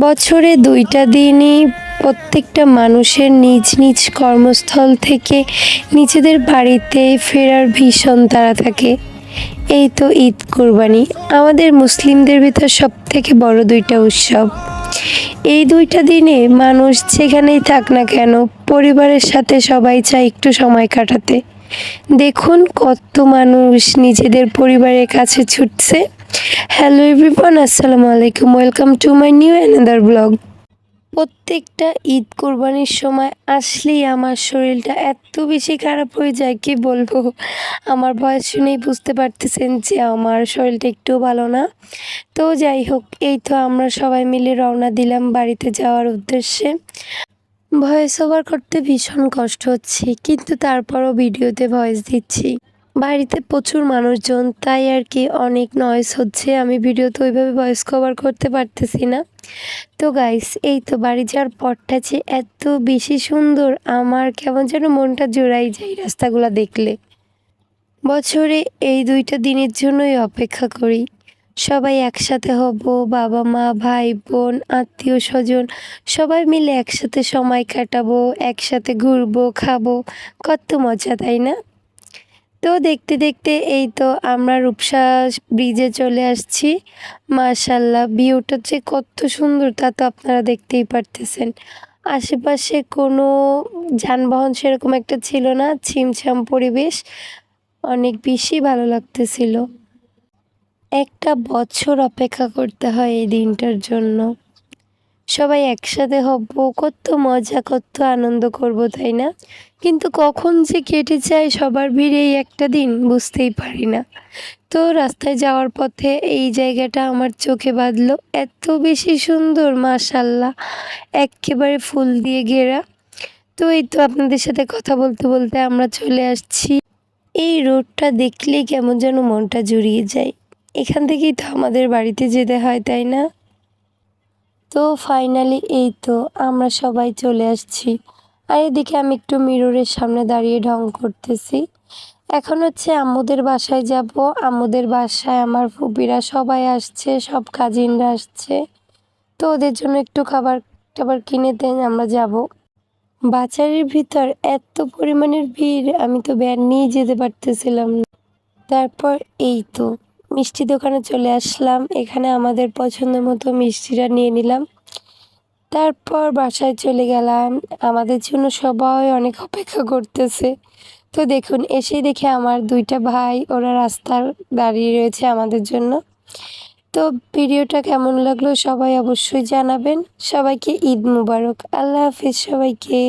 বছরে ২টা দিনই প্রত্যেকটা মানুষের নিজ নিজ কর্মস্থল থেকে নিজেদের বাড়িতে ফেরার ভীষণ তাড়া থাকে। এই তো ঈদ কুরবানি আমাদের মুসলিমদের ভিতর সবথেকে বড় ২টা উৎসব। এই ২টা দিনে মানুষ যেখানেই থাক না কেন পরিবারের সাথে সবাই চায় একটু সময় কাটাতে। দেখুন কত মানুষ নিজেদের পরিবারের কাছে ছুটছে। হ্যালো এভরিওয়ান, আসসালামু আলাইকুম, welcome to my new another blog. প্রত্যেকটা ঈদ কোরবানির সময় আসলেই আমার শরীরটা এত বেশি খারাপ হয়ে যায় কি বলবো। আমার ভয়েস শুনেই বুঝতে পারতেছেন যে আমার শরীরটা একটুও ভালো না। তো যাই হোক, এই তো আমরা সবাই মিলে রওনা দিলাম বাড়িতে যাওয়ার উদ্দেশ্যে। ভয়েস ওভার করতে ভীষণ কষ্ট হচ্ছে, কিন্তু তারপরও ভিডিওতে ভয়েস দিচ্ছি। বাড়িতে প্রচুর মানুষজন, তাই আর কি অনেক নয়েজ হচ্ছে, আমি ভিডিওতে ওইভাবে ভয়েস কভার করতে পারতেছি না। তো গাইস, এই তো বাড়ি যাওয়ার পরটা যে এত বেশি সুন্দর, আমার কেমন যেন মনটা জোড়াই যায় রাস্তাগুলো দেখলে। বছরে এই ২টা দিনের জন্যই অপেক্ষা করি। সবাই একসাথে হব, বাবা মা ভাই বোন আত্মীয় স্বজন সবাই মিলে একসাথে সময় কাটাবো, একসাথে ঘুরবো খাবো, কত মজা তাই না? তো দেখতে দেখতে এই তো আমরা রূপসা ব্রিজে চলে আসছি। মাশাল্লাহ, ভিউটা যে কত সুন্দর তা তো আপনারা দেখতেই পারতেছেন। আশেপাশে কোনো যানবাহন সেরকম একটা ছিল না, ছিমছাম পরিবেশ, অনেক বেশি ভালো লাগতেছিল। একটা বছর অপেক্ষা করতে হয় এই দিনটার জন্য। সবাই একসাথে হব, কত মজা কত আনন্দ করব তাই না? কিন্তু কখন যে কেটে যায় সবার ভিড়ে এই একটা দিন বুঝতেই পারি না। তো রাস্তায় যাওয়ার পথে এই জায়গাটা আমার চোখে বাঁধলো, এত বেশি সুন্দর মাশাল্লাহ, এক্কেবারে ফুল দিয়ে ঘেরা। তো এই তো আপনাদের সাথে কথা বলতে বলতে আমরা চলে আসছি। এই রোডটা দেখলেই কেমন যেন মনটা জুড়িয়ে যায়। এখান থেকেই তো আমাদের বাড়িতে যেতে হয় তাই না? তো ফাইনালি এই তো আমরা সবাই চলে আসছি। আর এদিকে আমি একটু মিররের সামনে দাঁড়িয়ে ঢং করতেছি। এখন হচ্ছে আম্মুদের বাসায় যাব। আম্মুদের বাসায় আমার ফুপিরা সবাই আসছে, সব কাজিনরা আসছে। তো ওদের জন্য একটু খাবার টাবার কিনে দেন, আমরা যাব। বাজারের ভিতর এত পরিমাণের ভিড়, আমি তো ভ্যান নিয়ে যেতে পারতেছিলাম না। তারপর এই তো মিষ্টি দোকানে চলে আসলাম, এখানে আমাদের পছন্দের মতো মিষ্টিটা নিয়ে নিলাম। তারপর বাসায় চলে গেলাম, আমাদের জন্য সবাই অনেক অপেক্ষা করতেছে। তো দেখুন, এসেই দেখে আমার 2টা ভাই ওরা রাস্তার দাঁড়িয়ে রয়েছে আমাদের জন্য। তো ভিডিওটা কেমন লাগলো সবাই অবশ্যই জানাবেন। সবাইকে ঈদ মুবারক, আল্লাহ হাফিজ সবাইকে।